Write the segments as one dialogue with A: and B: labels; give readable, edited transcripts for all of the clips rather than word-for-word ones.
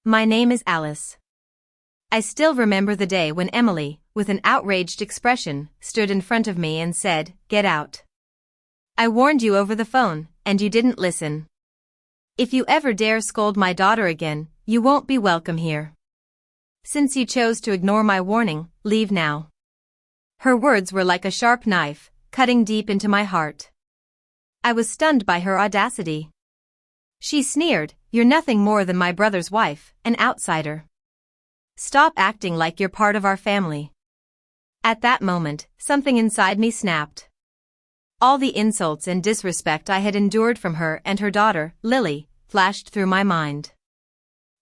A: My name is Alice. I still remember the day when Emily, with an outraged expression, stood in front of me and said, "Get out. I warned you over the phone, and you didn't listen. If you ever dare scold my daughter again, you won't be welcome here. Since you chose to ignore my warning, leave now." Her words were like a sharp knife, cutting deep into my heart. I was stunned by her audacity. She sneered, "You're nothing more than my brother's wife, an outsider. Stop acting like you're part of our family." At that moment, something inside me snapped. All the insults and disrespect I had endured from her and her daughter, Lily, flashed through my mind.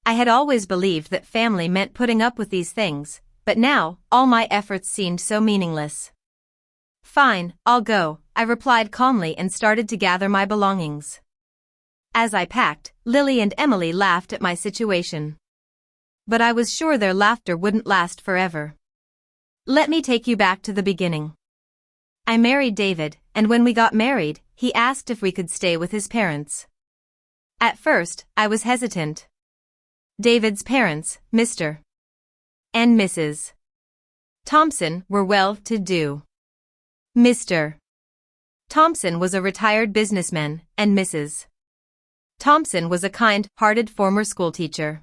A: I had always believed that family meant putting up with these things, but now, all my efforts seemed so meaningless. "Fine, I'll go," I replied calmly and started to gather my belongings. As I packed, Lily and Emily laughed at my situation. But I was sure their laughter wouldn't last forever. Let me take you back to the beginning. I married David, and when we got married, he asked if we could stay with his parents. At first, I was hesitant. David's parents, Mr. and Mrs. Thompson, were well-to-do. Mr. Thompson was a retired businessman, and Mrs. Thompson was a kind-hearted former schoolteacher.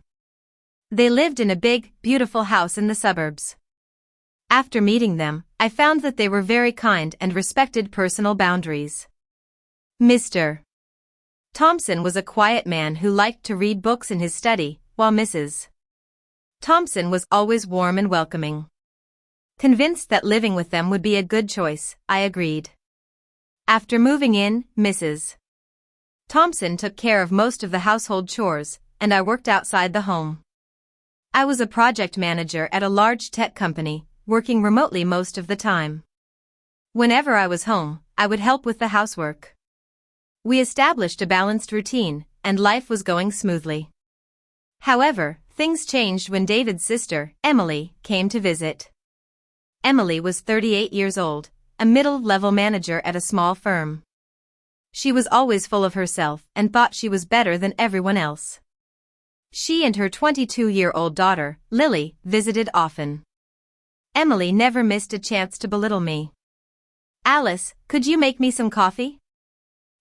A: They lived in a big, beautiful house in the suburbs. After meeting them, I found that they were very kind and respected personal boundaries. Mr. Thompson was a quiet man who liked to read books in his study, while Mrs. Thompson was always warm and welcoming. Convinced that living with them would be a good choice, I agreed. After moving in, Mrs. Thompson took care of most of the household chores, and I worked outside the home. I was a project manager at a large tech company, working remotely most of the time. Whenever I was home, I would help with the housework. We established a balanced routine, and life was going smoothly. However, things changed when David's sister, Emily, came to visit. Emily was 38 years old, a middle-level manager at a small firm. She was always full of herself and thought she was better than everyone else. She and her 22-year-old daughter, Lily, visited often. Emily never missed a chance to belittle me. "Alice, could you make me some coffee?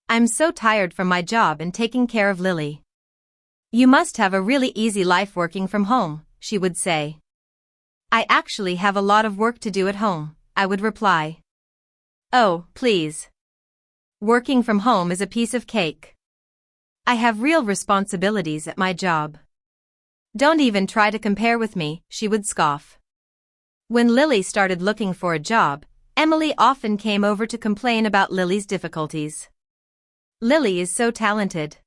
A: I'm so tired from my job and taking care of Lily." "You must have a really easy life working from home," she would say. "I actually have a lot of work to do at home," I would reply. "Oh, please. Working from home is a piece of cake. I have real responsibilities at my job. Don't even try to compare with me," she would scoff. When Lily started looking for a job, Emily often came over to complain about Lily's difficulties. "Lily is so talented.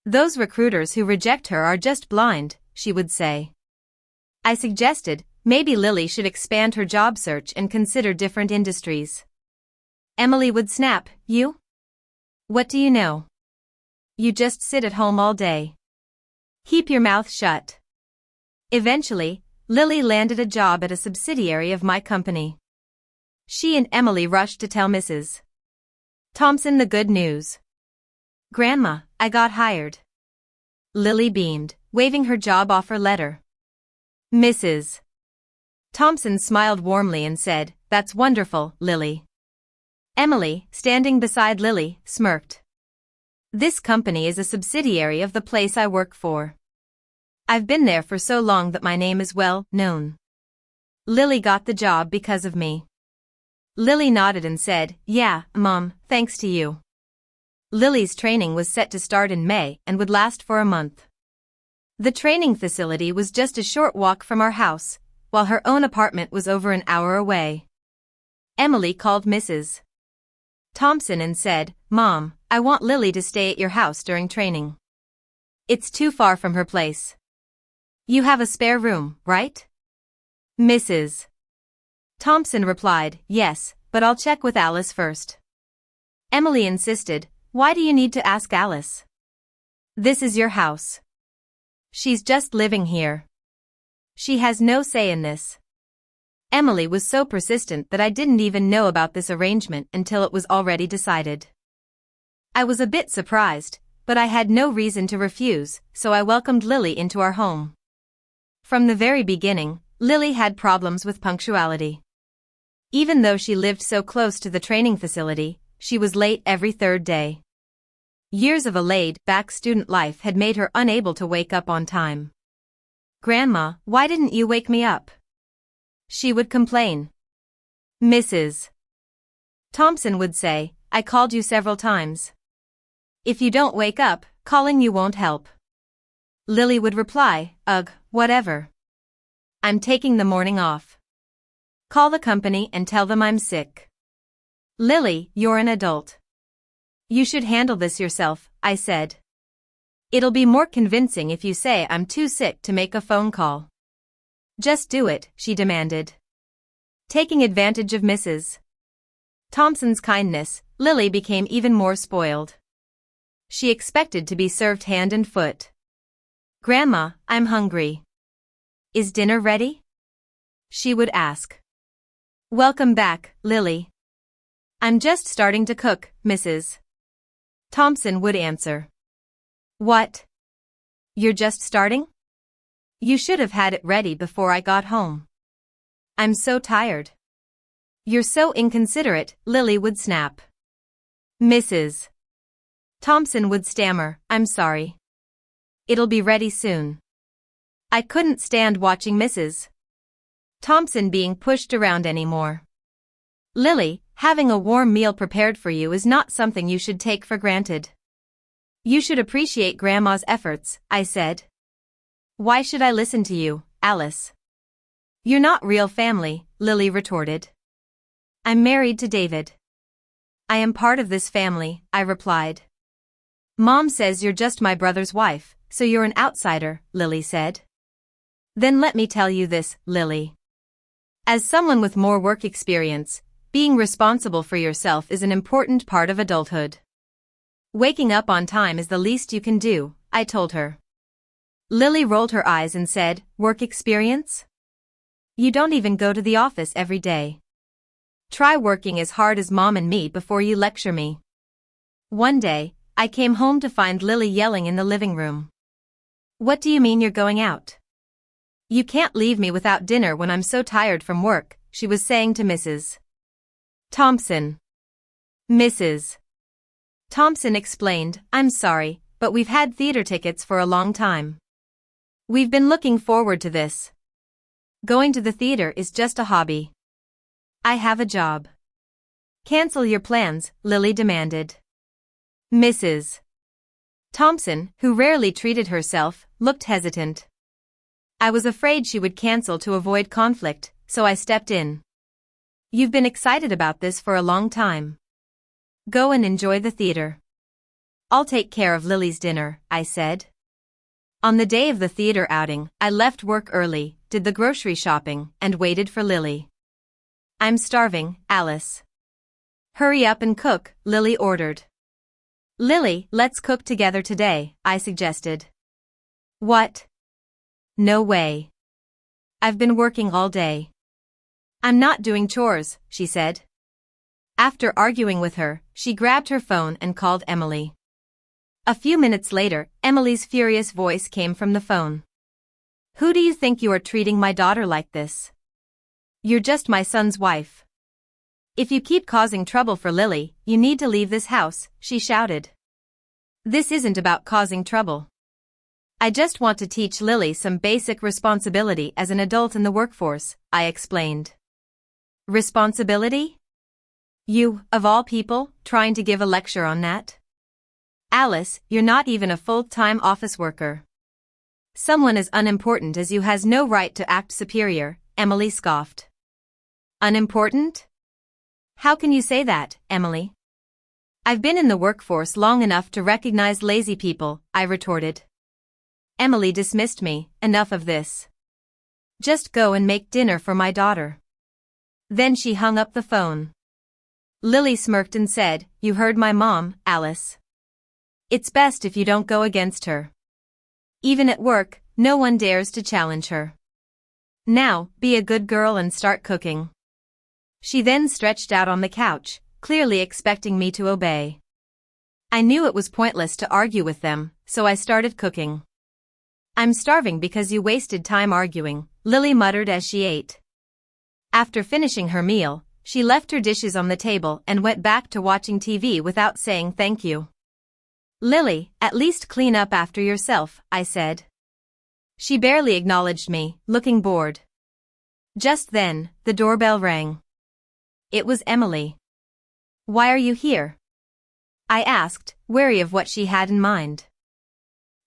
A: Those recruiters who reject her are just blind," she would say. I suggested, maybe Lily should expand her job search and consider different industries. Emily would snap, "You? What do you know? You just sit at home all day. Keep your mouth shut." Eventually, Lily landed a job at a subsidiary of my company. She and Emily rushed to tell Mrs. Thompson the good news. "Grandma, I got hired." Lily beamed, waving her job offer letter. Mrs. Thompson smiled warmly and said, "That's wonderful, Lily." Emily, standing beside Lily, smirked. "This company is a subsidiary of the place I work for. I've been there for so long that my name is well known. Lily got the job because of me." Lily nodded and said, "Yeah, Mom, thanks to you." Lily's training was set to start in May and would last for a month. The training facility was just a short walk from our house, while her own apartment was over an hour away. Emily called Mrs. Thompson and said, "Mom, I want Lily to stay at your house during training. It's too far from her place. You have a spare room, right?" Mrs. Thompson replied, "Yes, but I'll check with Alice first." Emily insisted, "Why do you need to ask Alice? This is your house. She's just living here. She has no say in this." Emily was so persistent that I didn't even know about this arrangement until it was already decided. I was a bit surprised, but I had no reason to refuse, so I welcomed Lily into our home. From the very beginning, Lily had problems with punctuality. Even though she lived so close to the training facility, she was late every third day. Years of a laid-back student life had made her unable to wake up on time. "Grandma, why didn't you wake me up?" she would complain. "Mrs. Thompson would say, I called you several times. If you don't wake up, calling you won't help." Lily would reply, "Ugh, whatever. I'm taking the morning off. Call the company and tell them I'm sick." "Lily, you're an adult. You should handle this yourself," I said. "It'll be more convincing if you say I'm too sick to make a phone call." "Just do it," she demanded. Taking advantage of Mrs. Thompson's kindness, Lily became even more spoiled. She expected to be served hand and foot. "Grandma, I'm hungry. Is dinner ready?" she would ask. "Welcome back, Lily. I'm just starting to cook, Mrs. Thompson would answer. "What? You're just starting? You should have had it ready before I got home. I'm so tired." "You're so inconsiderate," Lily would snap. Mrs. Thompson would stammer, "I'm sorry. It'll be ready soon." I couldn't stand watching Mrs. Thompson being pushed around anymore. "Lily, having a warm meal prepared for you is not something you should take for granted. You should appreciate Grandma's efforts," I said. "Why should I listen to you, Alice? You're not real family," Lily retorted. "I'm married to David. I am part of this family," I replied. "Mom says you're just my brother's wife, so you're an outsider," Lily said. "Then let me tell you this, Lily. As someone with more work experience, being responsible for yourself is an important part of adulthood. Waking up on time is the least you can do," I told her. Lily rolled her eyes and said, "Work experience? You don't even go to the office every day. Try working as hard as Mom and me before you lecture me." One day, I came home to find Lily yelling in the living room. "What do you mean you're going out? You can't leave me without dinner when I'm so tired from work," she was saying to Mrs. Thompson. Mrs. Thompson explained, "I'm sorry, but we've had theater tickets for a long time. We've been looking forward to this. Going to the theater is just a hobby. I have a job." "Cancel your plans," Lily demanded. Mrs. Thompson, who rarely treated herself, looked hesitant. I was afraid she would cancel to avoid conflict, so I stepped in. "You've been excited about this for a long time. Go and enjoy the theater. I'll take care of Lily's dinner," I said. On the day of the theater outing, I left work early, did the grocery shopping, and waited for Lily. "I'm starving, Alice." "Hurry up and cook," Lily ordered. "Lily, let's cook together today," I suggested. "What? No way. I've been working all day. I'm not doing chores," she said. After arguing with her, she grabbed her phone and called Emily. A few minutes later, Emily's furious voice came from the phone. "Who do you think you are treating my daughter like this? You're just my son's wife. If you keep causing trouble for Lily, you need to leave this house," she shouted. "This isn't about causing trouble. I just want to teach Lily some basic responsibility as an adult in the workforce," I explained. "Responsibility? You, of all people, trying to give a lecture on that? Alice, you're not even a full-time office worker. Someone as unimportant as you has no right to act superior," Emily scoffed. "Unimportant? How can you say that, Emily? I've been in the workforce long enough to recognize lazy people," I retorted. Emily dismissed me, "Enough of this. Just go and make dinner for my daughter." Then she hung up the phone. Lily smirked and said, "You heard my mom, Alice. It's best if you don't go against her. Even at work, no one dares to challenge her. Now, be a good girl and start cooking." She then stretched out on the couch, clearly expecting me to obey. I knew it was pointless to argue with them, so I started cooking. I'm starving because you wasted time arguing, Lily muttered as she ate. After finishing her meal, she left her dishes on the table and went back to watching TV without saying thank you. Lily, at least clean up after yourself, I said. She barely acknowledged me, looking bored. Just then, the doorbell rang. It was Emily. Why are you here? I asked, wary of what she had in mind.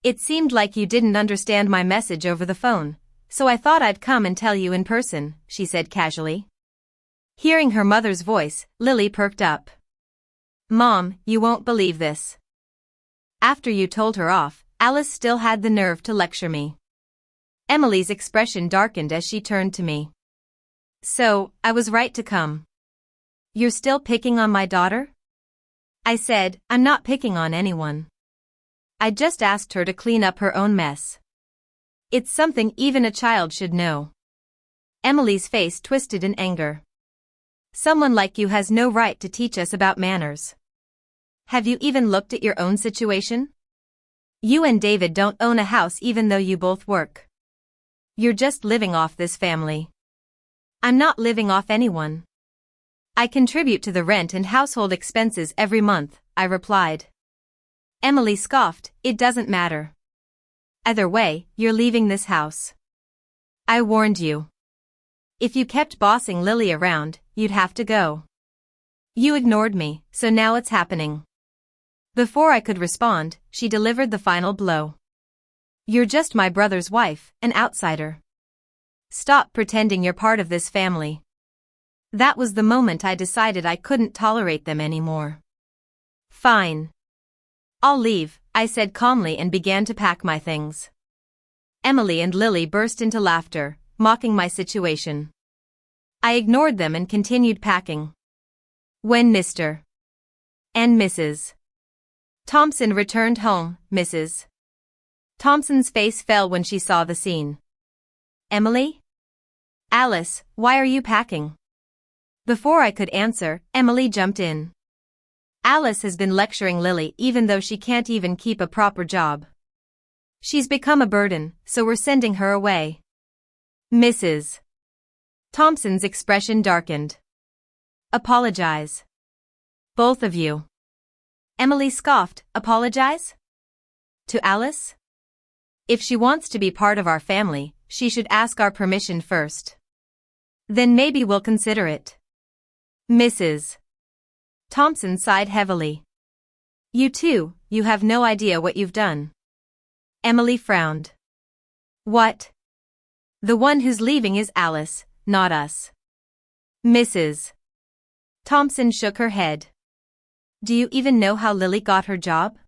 A: It seemed like you didn't understand my message over the phone, so I thought I'd come and tell you in person, she said casually. Hearing her mother's voice, Lily perked up. Mom, you won't believe this. After you told her off, Alice still had the nerve to lecture me. Emily's expression darkened as she turned to me. So, I was right to come. You're still picking on my daughter? I said, I'm not picking on anyone. I just asked her to clean up her own mess. It's something even a child should know. Emily's face twisted in anger. Someone like you has no right to teach us about manners. Have you even looked at your own situation? You and David don't own a house even though you both work. You're just living off this family. I'm not living off anyone. I contribute to the rent and household expenses every month, I replied. Emily scoffed, it doesn't matter. Either way, you're leaving this house. I warned you. If you kept bossing Lily around, you'd have to go. You ignored me, so now it's happening. Before I could respond, she delivered the final blow. You're just my brother's wife, an outsider. Stop pretending you're part of this family. That was the moment I decided I couldn't tolerate them anymore. Fine. I'll leave, I said calmly and began to pack my things. Emily and Lily burst into laughter, mocking my situation. I ignored them and continued packing. When Mr. and Mrs. Thompson returned home, Mrs. Thompson's face fell when she saw the scene. Emily? Alice, why are you packing? Before I could answer, Emily jumped in. Alice has been lecturing Lily even though she can't even keep a proper job. She's become a burden, so we're sending her away. Mrs. Thompson's expression darkened. Apologize. Both of you. Emily scoffed, apologize? To Alice? If she wants to be part of our family, she should ask our permission first. Then maybe we'll consider it. Mrs. Thompson sighed heavily. You too, you have no idea what you've done. Emily frowned. What? The one who's leaving is Alice, not us. Mrs. Thompson shook her head. Do you even know how Lily got her job?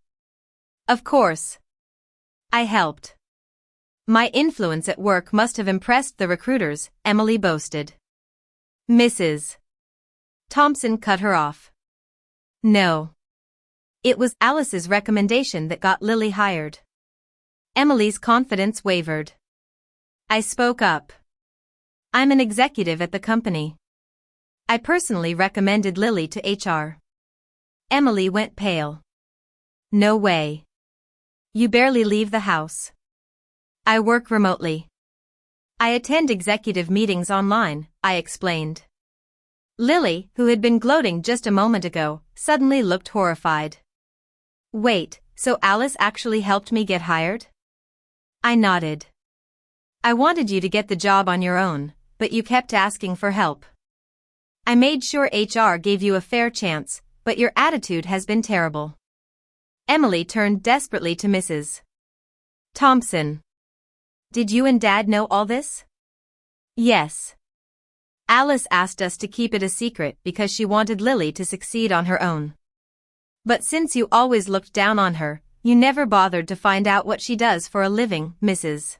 A: Of course. I helped. My influence at work must have impressed the recruiters, Emily boasted. Mrs. Thompson cut her off. No. It was Alice's recommendation that got Lily hired. Emily's confidence wavered. I spoke up. I'm an executive at the company. I personally recommended Lily to HR. Emily went pale. No way. You barely leave the house. I work remotely. I attend executive meetings online, I explained. Lily, who had been gloating just a moment ago, suddenly looked horrified. Wait, so Alice actually helped me get hired? I nodded. I wanted you to get the job on your own, but you kept asking for help. I made sure HR gave you a fair chance, but your attitude has been terrible. Emily turned desperately to Mrs. Thompson. Did you and Dad know all this? Yes. Alice asked us to keep it a secret because she wanted Lily to succeed on her own. But since you always looked down on her, you never bothered to find out what she does for a living, Mrs.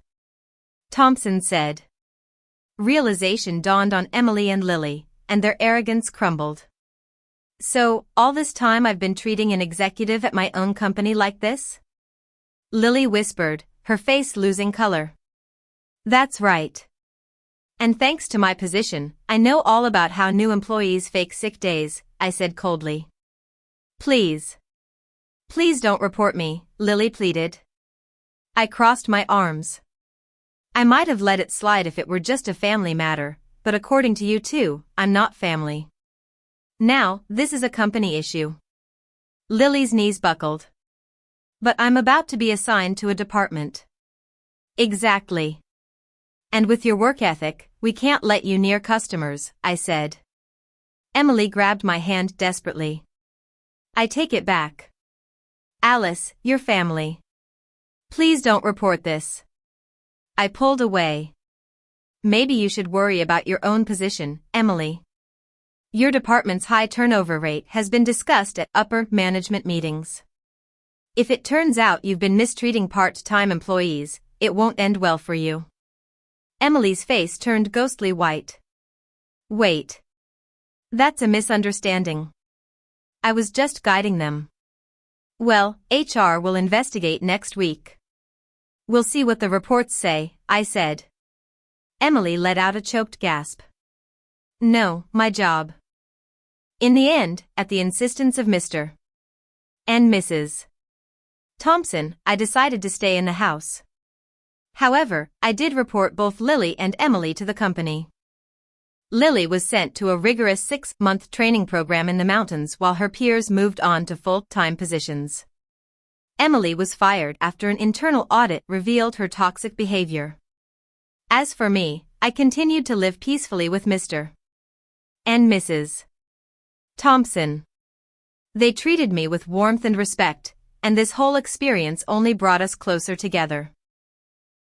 A: Thompson said. Realization dawned on Emily and Lily, and their arrogance crumbled. So, all this time I've been treating an executive at my own company like this? Lily whispered, her face losing color. That's right. And thanks to my position, I know all about how new employees fake sick days, I said coldly. Please. Please don't report me, Lily pleaded. I crossed my arms. I might have let it slide if it were just a family matter, but according to you two, I'm not family. Now, this is a company issue. Lily's knees buckled. But I'm about to be assigned to a department. Exactly. And with your work ethic, we can't let you near customers, I said. Emily grabbed my hand desperately. I take it back. Alice, you're family. Please don't report this. I pulled away. Maybe you should worry about your own position, Emily. Your department's high turnover rate has been discussed at upper management meetings. If it turns out you've been mistreating part-time employees, it won't end well for you. Emily's face turned ghostly white. Wait. That's a misunderstanding. I was just guiding them. Well, HR will investigate next week. We'll see what the reports say, I said. Emily let out a choked gasp. No, my job. In the end, at the insistence of Mr. and Mrs. Thompson, I decided to stay in the house. However, I did report both Lily and Emily to the company. Lily was sent to a rigorous 6-month training program in the mountains while her peers moved on to full-time positions. Emily was fired after an internal audit revealed her toxic behavior. As for me, I continued to live peacefully with Mr. and Mrs. Thompson. They treated me with warmth and respect, and this whole experience only brought us closer together.